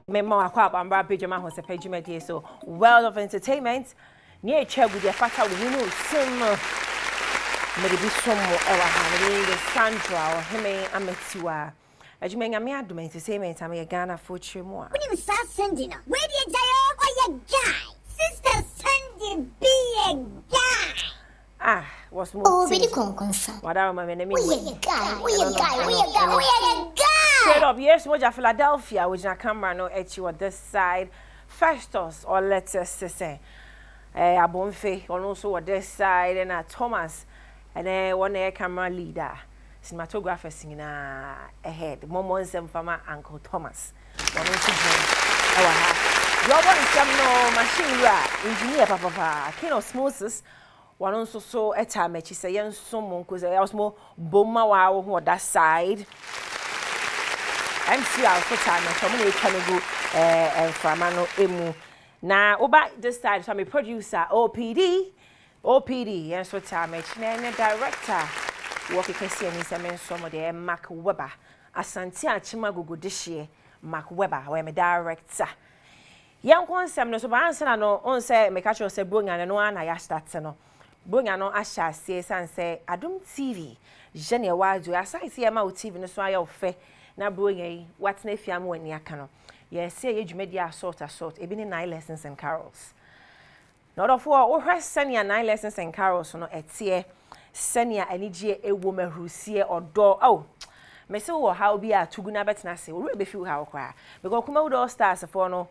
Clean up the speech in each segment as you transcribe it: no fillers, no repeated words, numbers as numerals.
Mema kwa Badwam Ahosepe Jumedi so world of entertainment near chair with your fata we know some maybe some more the Sandra or him ametiwa Ajumenya me Adom entertainment am Ghana for chimo when you start sending where the jail or your guy sister sending be a guy was more oh really concern what are my enemy we a guy straight up yes what Philadelphia which na camera no at you this side Festus or let's say Abonfe or also on this side and Thomas and then one air camera leader cinematographer singing ahead moments and from Uncle Thomas one also your one some no machine engineer papa king of smooths one also so a time she say yen someone cause I was more boma wow that side MC for time and some may can go from emu na oba this side so I'm a producer OPD and so time and director work can see any some somebody Mark Weber Asante Achima Gugu this year Mark Weber where me director young concept no so answer no on say me catch you say bronya no na ya start no bronya no asha say say Adom TV Jene wadu aside see ma TV no so ayo fe na bronya what na fiam wani aka no yes say ye dwumadi assault ebi ni 9 lessons and carols not of what senia 9 lessons and carols no etie senia anigye ewo mahrusie odo oh me say wo how bi atuguna betena se wo be feel how kwa because kuma wo stars for no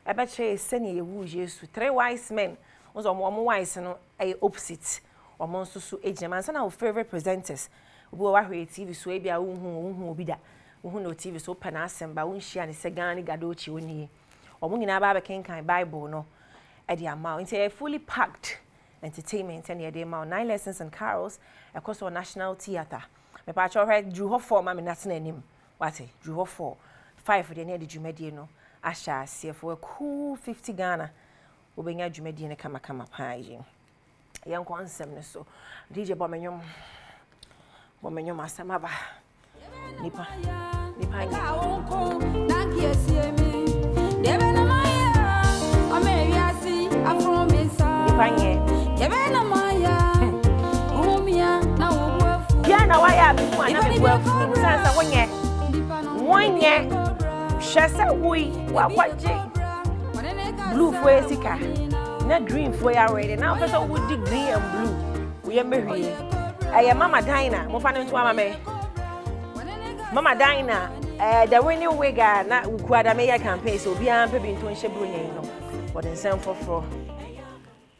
e be che senia yewu Jesus 3 wise men ozo mo wise no e opposite omo nso so ejema nsa na wo favorite presenters wo wa hwe TV so e bia wo hu obi da wo no TV so pa na asemba wo nhia ne se gani gadochi woni omo nyina ba be kenkan Bible no e dia ma nti fully packed entertainment and the amount 9 lessons and carols across our national theater. Me pa cho head drew her 4 mama natena anim. What drew her 4 5 for the near the Jumedi no. Asha see for a cool 50 Ghana. Obenya Jumedi ne kama pa yi. Yan konsem ne so. DJ Bomenyom asama ba. Nipa na kiesie me. Debe na maya. Ameriasi afromisa. Nipa na waya bifu ana bifu sasa wonye shesa wi wa kwaje blue for sika na green for ya ready now person would dig green and blue we emehwie eye mama Dina mo fa ne nto ama mama Dina the winning wigger na ukuada me ya campaign so obi an pe bi nto nhye bronye no but the same for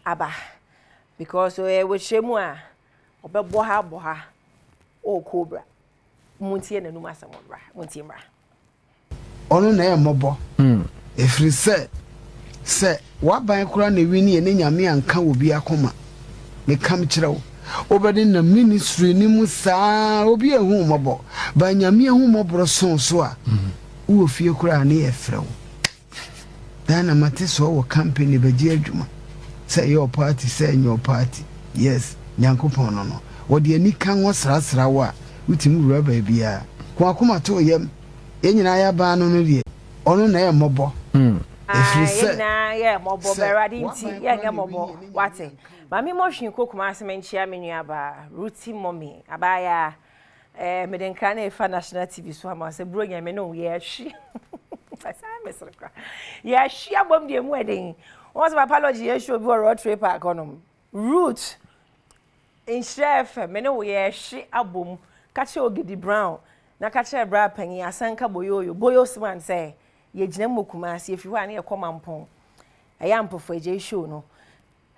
aba because we shemu a obebo ha o cobra muntie na numa samobra muntie mra onu na e mobo efri se waban kura na wini ne nyame anka obi akoma me kam kirewo obedi na ministry ni musa obi ehu mobo ba nyame ehu mobro so a wo fie kura na e frewo dana mate so wo company baji adwuma say your party yes nyankopon no wo de ani kan wo srasra wo a utimu wura ba bia ko akoma to yem enyina ya ba no de ono na e mobo na ye mobo beradi nti ye nge mobo wate mami mo hwin kokuma asemenchia menua ba ruti mommy abaya medenka na efa national TV so ama se bronya me no ye hwi asa mesreka ye hwi abom de mu eden what's my apology ye show be road trip economy root in chef me no ye hwi abom kache ogidi brown na kache bra panyi asanka boyo man say ye gina mokuma ase efi ho ane ekoma mpon eyampofo eje show no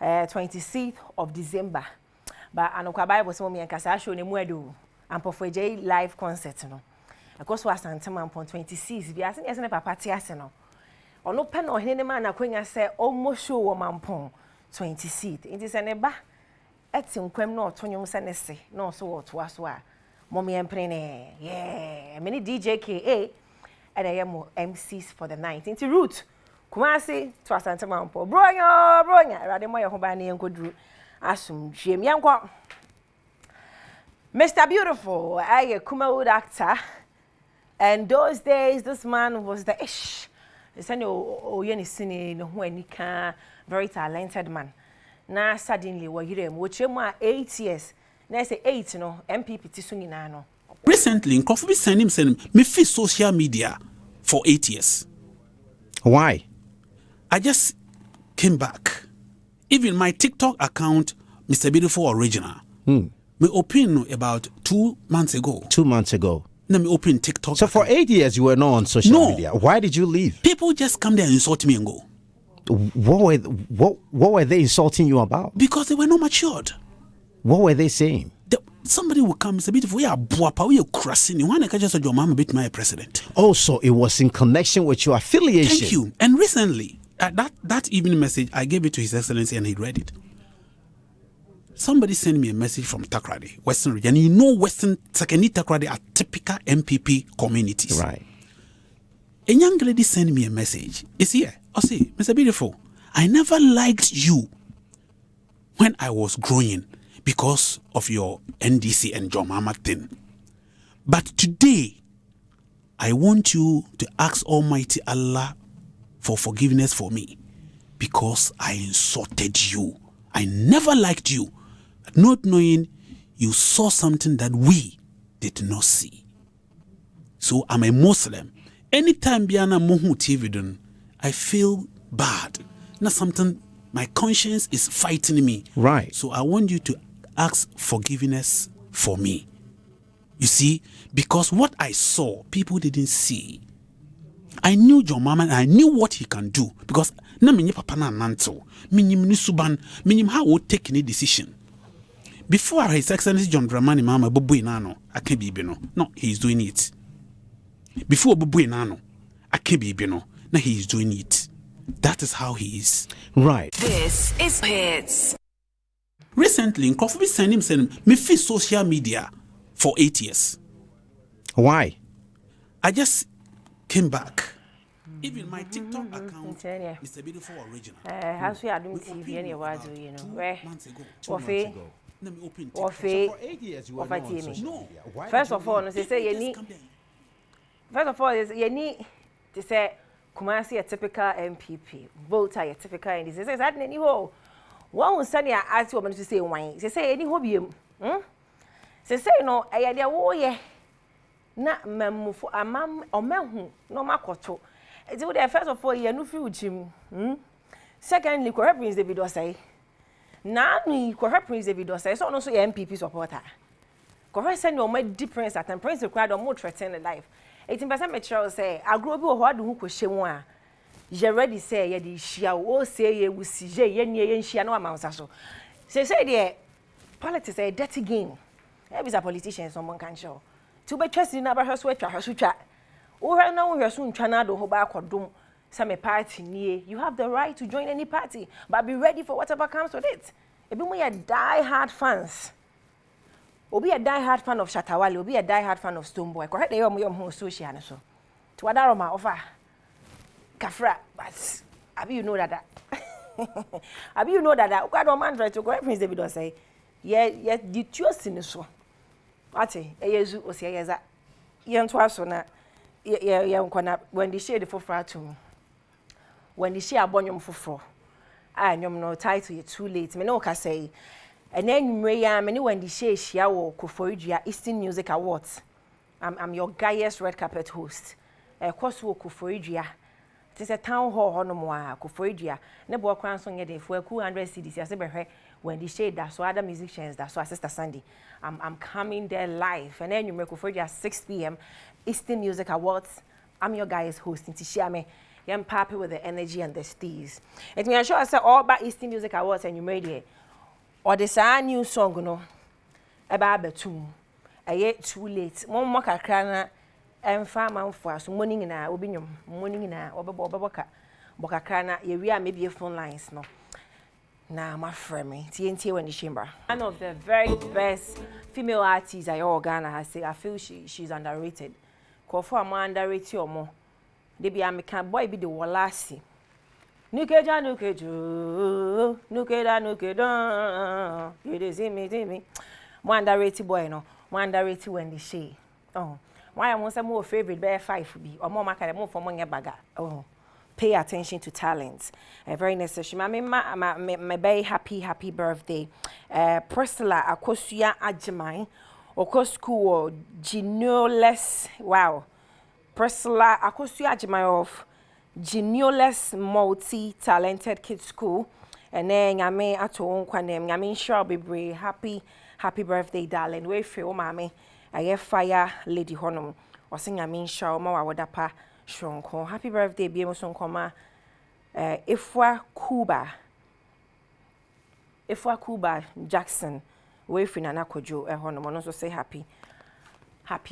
26th of December ba anokwa Bible so me nkasa show ne mu ado ampofo eje live concert no akoso asante mampon 26 bi ase ne papa ti ase no ono pe no hene ne ma na kwanya se almost show wo mampon 26th inti se ne ba eti nkwam na otonyom se ne se na so wo to aso a mommy emprene yeah many DJ KA and I am MCs for the night inti root kumasi to asante mampon bronya rade mo ye ho ba ne enkoduru asum hwem yankwa Mr. Beautiful, a Kumawood actor, and those days this man was the ish. send o ye ni sini no ho anika, very talented man. Na suddenly wo yire mo chemu a 8 years. Na say 8 no MPP ti so nyina no. Recently, Nkrofo send him me fit social media for 8 years. Why? I just came back. Even my TikTok account, Mr. Beautiful Original, me open about 2 months ago. 2 months ago. Let me open TikTok. So for 8 years, you were not on social media. Why did you leave? People just come there and insult me and go. What were they insulting you about? Because they were not matured. What were they saying? Somebody will come, Mr. Beautiful, we are buapa, we are crossing. Why can't just your mama beat my president? Oh, so it was in connection with your affiliation. Thank you. And recently, that evening message, I gave it to His Excellency and he read it. Somebody sent me a message from Takrady, Western region. And you know Western Sakeni Takrady are typical MPP communities. Right. A young lady sent me a message. It's here. I say, Mr. Beautiful, I never liked you when I was growing because of your NDC and John Mama thing. But today, I want you to ask Almighty Allah for forgiveness for me because I insulted you. I never liked you, not knowing you saw something that we did not see. So I'm a Muslim. Anytime Biana Mohu TV done, I feel bad. Not something, my conscience is fighting me. Right. So I want you to ask forgiveness for me. You see, because what I saw, people didn't see. I knew John Mama and I knew what he can do. Because na minye papa na nanto, minyim ni suban, minyim how would take any decision. Before His Excellency John Dramani Mama Bobu Inano, I can't be bino. No, he's doing it. Before Bobu Inano, I can't be bino. No, he's doing it. That is how he is. Right. This is Hits. Recently, Nkrofo send him me fit social media for 8 years. Why? I just came back. Even my TikTok account, Mr. Beautiful Original. How's we Adom TV any while you know? Where? Wafe. So for 8 years, you were not on social media. Why First did of you all, leave? no say you need. First of all, you need to say Kumasi a typical MPP, voter a typical and this is that any ho. One who send ya ask woman to say wine. Say any hobby. Say no, I idea wo ye. Na memu for amam or mehu no makoto. It's what first of all you no feel Jim. Secondly, correct Prince David say. Now me correct Prince David say so no so MPP supporter. Correct send your my difference at and Prince required or more threaten the life. 18% material say I grow be what do who shemu a. Je ready say ye di hia wo say ye wusi je ye nie ye hia no amansa so. Say there politics a dirty game. Every a politician someone can show. To be trusted na ba hweso atwa hweso twa. Wo hwe na wo hweso ntwa na do ho ba akodom some party nie. You have the right to join any party, but be ready for whatever comes with it. Ebi mo ye die hard fans. Obi a die hard fan of Shatawale, obi a die hard fan of Stonebwoy. Correct dey yom ho social na so. To wadaroma offer Kafra, but abi you know that. Abi you know that. Uka do man try to correct Prince David say. Yeah, the trust in so. Ate, eyezu o say yeza. Ye nto aso na ye nkona when the share the fofra to. When the share abonyom fofro. Ah nyom no title ye too late. Me no ka say. And then many when the share share wo Koforidua Eastern Music Awards. I'm your guyest red carpet host. Course wo Koforidua. It is a town hall honomoa Koforidua. Nebo kwan song ye for 200 CDs. I say when the shade that so other musicians that so Sister Sandy. I'm coming there live. And then you make Koforidua 6 p.m. Eastern Music Awards. I'm your guys hosting to share me. I'm happy with the energy and the steez. It me sure I say all about Eastern Music Awards and you made it. Or the new song no about betum yet too late mo kakra na emfa manfo aso morning na obinyum morning na obeboka bokakra na ye wi a maybe phone lines no na my friend me TNT when the chamber one of the very best female artists I Ghana has say I feel she's underrated ko for am underrated omo dey be American boy be the walasi Nukeja nukejo, nukeda nukeda. You dey see me. Mo underrated boy no. Mo underrated when the shade. Oh, why am say more favorite bear 5 be. Or more makare more for money baga. Oh, pay attention to talent. Very necessary. My very happy birthday. Priscilla Akosia Ajimai. Oko school Genioles. Wow. Priscilla Akosia Ajimai of Genioles Multi-Talented Kids School. And then I may at home kwanem. I mean sure be happy birthday, darling. We feel mommy. I fire lady honum. Or sing I mean sure ma wadapa shronko. Happy birthday, be son koma. Ifwa Kuba Jackson. We fi nana kojo honum. Also say happy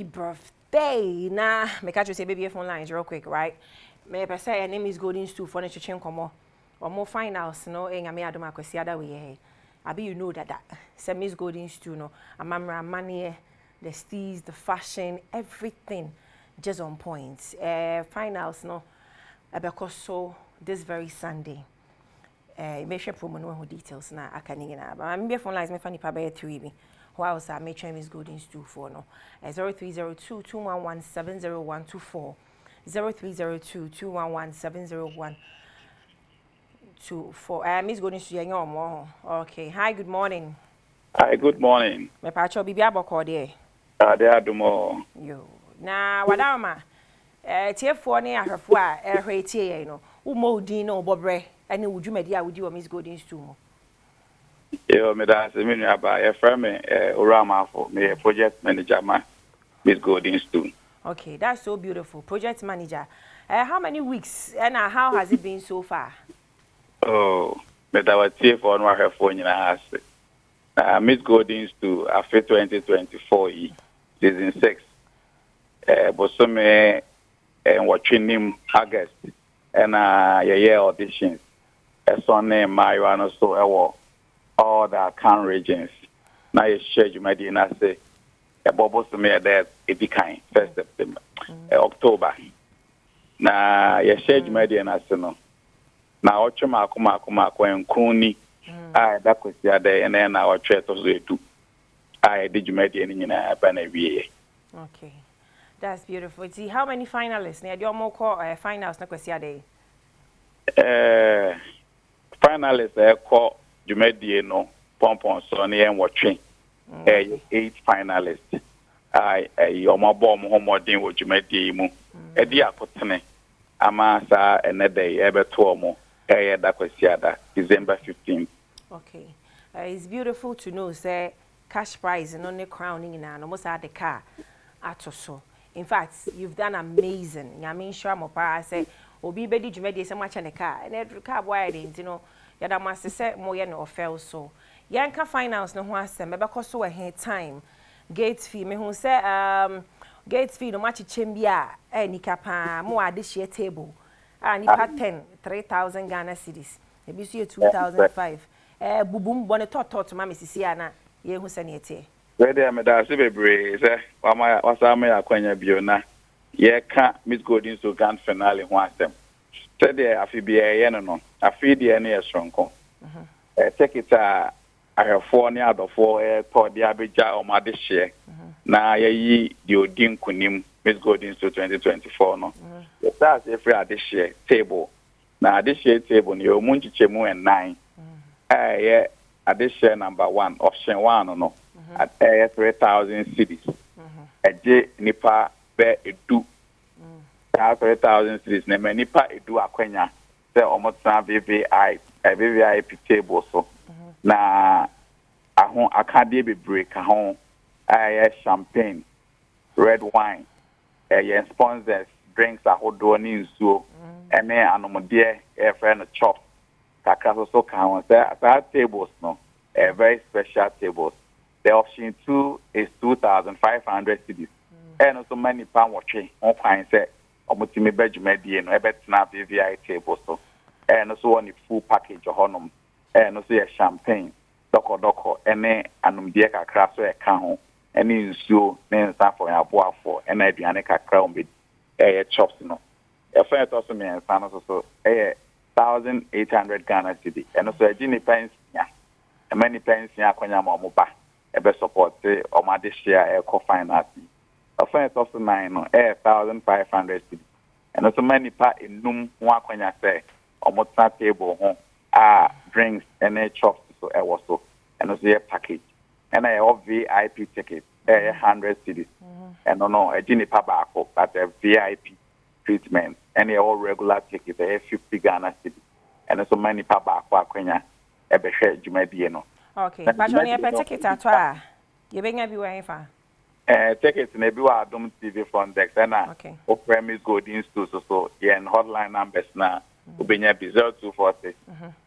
birthday. Nah, me catch you say baby phone lines real quick, right? Me say her name is Golden Stew for next chain komo. Or more finals, no, and I may Adom Ahosepe other way. Abi you know that Same Miss Golden Stew, no, Amamra money, the steez, the fashion, everything just on point. Finals, no, because so this very Sunday. Make sure promo no details na I can but I'm be phone lines me funny pa be 3 while I make sure Miss Golden Stew for no 0302 211 70124 0302 211 701 Miss Golden Stew more. Okay. Hi, good morning. Hi, good morning. Me pacho bibi aboko de. They are more. Yo. Na wadama. Tiefo ne ahwefo a ehwe tie no. Umo din no bobre. Ani wudwumadi a wudi o Miss Golden Stew mo. Yo, me da se me nua ba e fra me Oramafo, me project manager ma Miss Golden Stew. Okay, that's so beautiful. Project manager. How many weeks and how has it been so far? Oh, me da wa tiefo no ahwefo nyina ase. Miss Golden Stew after 2024 season 6. Bosome watching him August and yeah auditions. Son name Mariano so all the account regions. Now you share you might say a bubble to me that it became 1st September, October. Now you share you might say no. Now Ochuma Kuma and Kuni. That was the other and then our chat was too. I did you make any in a banner. Okay. That's beautiful. See how many finalists? Near your more call finals na kwesi ade. Finalists call you made the no pompon Sonny and watching. 8 finalists. Your mobile Mohammadin what you made the mo. Edia Potene. Amasa another ever 2 more. That kwesi December 15th. Okay. It's beautiful to know say cash prize and only crowning in an almost at the car at so. In fact, you've done amazing. I mean, sure, my pa say, "Obi bedi jumedi so much in the car." And every car boy didn't, you know. Yada must say more no fail so. Yanka finance no one say me because so a time. Gate fee me who say gate fee no much chembia ni kapa mo adishie table. Ni pa 3,000 Ghana cedis. Ebi so 2,005. Bubum bone tot ma mesisi ana ye hu se ne tie. Where am I bebre say was akwanya biona ye ka Miss Golden so grand finale ho asem. Said there afi bia ye no afi de na ye sonko. Take it I have 4 near the 4 to the abeja o ma de share. Na ye yi di odin kunim Miss Golden so 2024 no. The stars every adishare table. Na adishare table ni o munchiche mu and 9. Yeah, addition number 1, option 1 no. At 3,000 cities. A J Nipa be edu. 3,000 cities. Neme Nipa edu akwenya. Se omotsa VVIP table so. Na ahon akade be break ahon. Champagne, red wine. Sponsors drinks ahodo ni nsuo. Ene anomode friend chop. Kakra so kan that tables no. Very special tables. The option 2 is 2,500 cedis. And also many pound watching on fine set omutimi bedjumedi no ebetna VVI table so. And also one full package of honum. And also a champagne, doko ene anumdie kakra so e ka ho. Ene nsuo ne nsa for yabo afo ene aduane kakra o be chops no. E fa it also me nsa no so 1,800 Ghana cedi. And also a gini pence ya. And many pence ya kwanya mo ba. Ebe support or my share co finance. Offense also 9 1,500 cedis. and so many pa enum ho akwanya say omotna table ho drinks and chops so e was so and so your package and I have VIP ticket 100 cedis and no a jini pa baako but a VIP treatment and all regular ticket 50 Ghana cedis and so many pa baako akwanya e be hwe dwumadie no. Okay, but on your ticket atwa you benya bi wan fa tickets na bi wa Adom TV front desk na o premise golden store so yeah and hotline numbers na ubenya bi 0246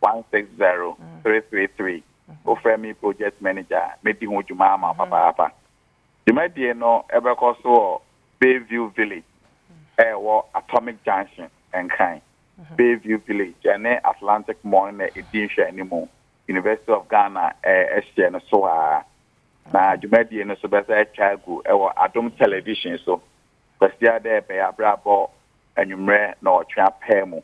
160 333 o frame project manager medi ho dwuma ma papa dwumadie no ebeko so Bayview Village wo Atomic Junction and kind Bayview Village and Atlantic Mall na edinhwe animo University of Ghana STN so na dwumadie no so besa chagu ewo Adom television so kwastia de be abrabo anwumre na otwa pemu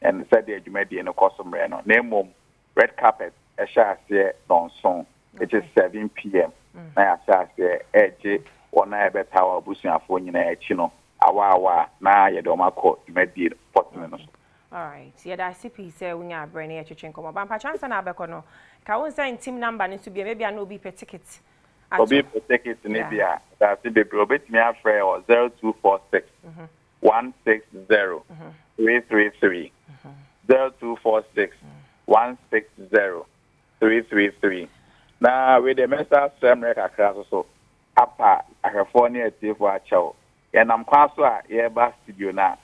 and said the dwumadie no kosomre no na mom red carpet a share donson it is 7 p.m. na ya share eje wona ebe tawa busuafo nyina echi no awa na ye do makọ dwumadie portman no. All right. Yeah, that CP say we nya brand here chichin komo. But pa chance na abeko no. Ka won say team number ni to be maybe an obi per ticket. Obi per ticket ni bia. That be obet me afre 0246 160 333 0246 160 333. Na we the message semre kakra so apa ahefo ni etifo achew. Ye nam kwa so a ye ba studio na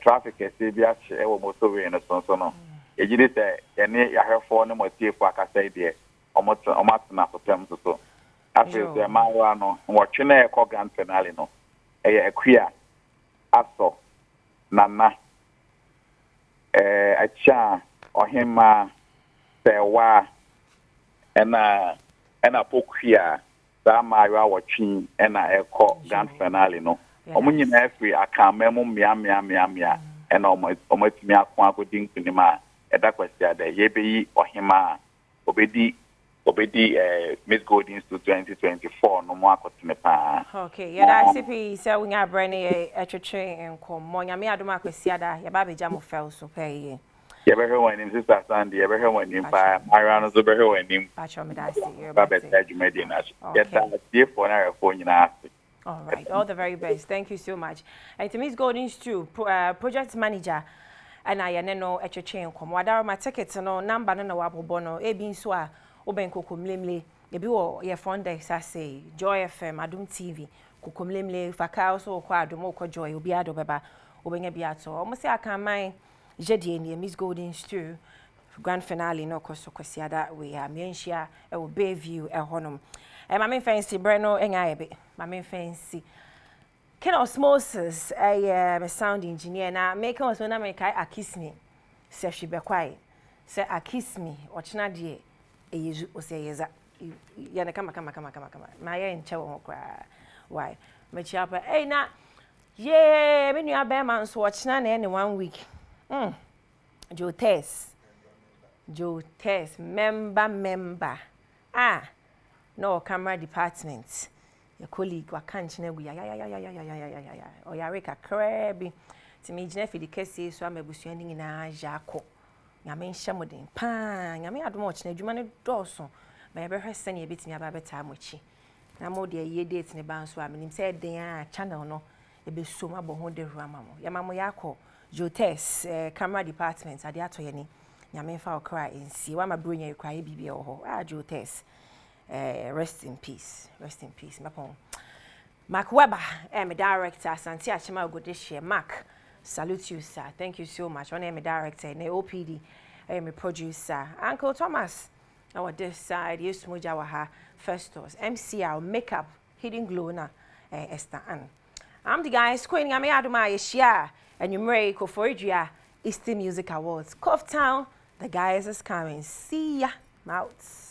traffic ese bia che wo motorway no so no ejide se ene yahefo ne motiefo akasa ide omatna sotem so after the mawa no wotwe na ekọ grand finale no eye akua aso nana acha ohima sewa ena pokua da mawa wotwe ena ekọ grand finale no omunyina afri akamemu mia ena omatimi akwa akodin kunima eda kwestia de yebeyi ohima obedi Miss Golden to 2024 no mo akotime pa. Okay, yeah that CP say we nya brand e etwetwe enkom nyame adom akwestia da ye ba beja mo fel so pay ye. Ye be hwe nim sister Sandy ye be hwe wanim pa Mara no so be hwe wanim. Pa cho me da see you. Ba be tell you medina. Ye da die for na refo nyina. All right, all the very best. Thank you so much. And to Miss Golden Stew, project manager, and I know at your chain come. What my tickets no number no wabobo no e bin so a obenko komlemle. E bi wo ye phone desk say Joy FM Adom TV kokomlemle faka so kwa Adom ko Joy obi ado beba obenya bi ato. Omo say akan jedie ne Miss Golden Stew grand finale no koso kwasiada we a menhia e wo Bayview e honom. Mama fancy Breno enyaebe. Mama fancy. Ken Osmosis a sound engineer na make us when I make I kiss me. Say she be quiet. Say I kiss me. Ochna de e yezu o say yeza. Ya na kama. Ma ya nche wo kra. Why? Me chia pa eh na ye me nua be man so ochna na any 1 week. Joe test member. No camera department. Your colleague wa kanchine gu ya o ya reka krebi ti me gina fi di kesi so amabusuan ni nyina jako nyame nhye moden pa nyame adom ochine adwuma ne doso ma yebe hwese ne yebetimi aba beta amochi na mo de ye date ne ban so aminim se den a channel no ebe so mabo ho de ru amamo ya mamo yako jotes camera department ade ato ye ni nyame fa okra ensi wa mabronya ekra ye bibia ho jotes rest in peace. Mapon. Mark Weber, I'm a director. Santi Achima Godishie. Mark, salute you, sir. Thank you so much. I'm a director. I'm a OPD. I'm a producer. Uncle Thomas, our this side. Yes, Mujawaha. Festus. MCR. Makeup. Hidden Glow na. Esther Ann. I'm the guy. Queen. I'm a Adoma Yeshia. And you may go for East Music Awards. Cove Town. The guys is coming. See ya. Mouths.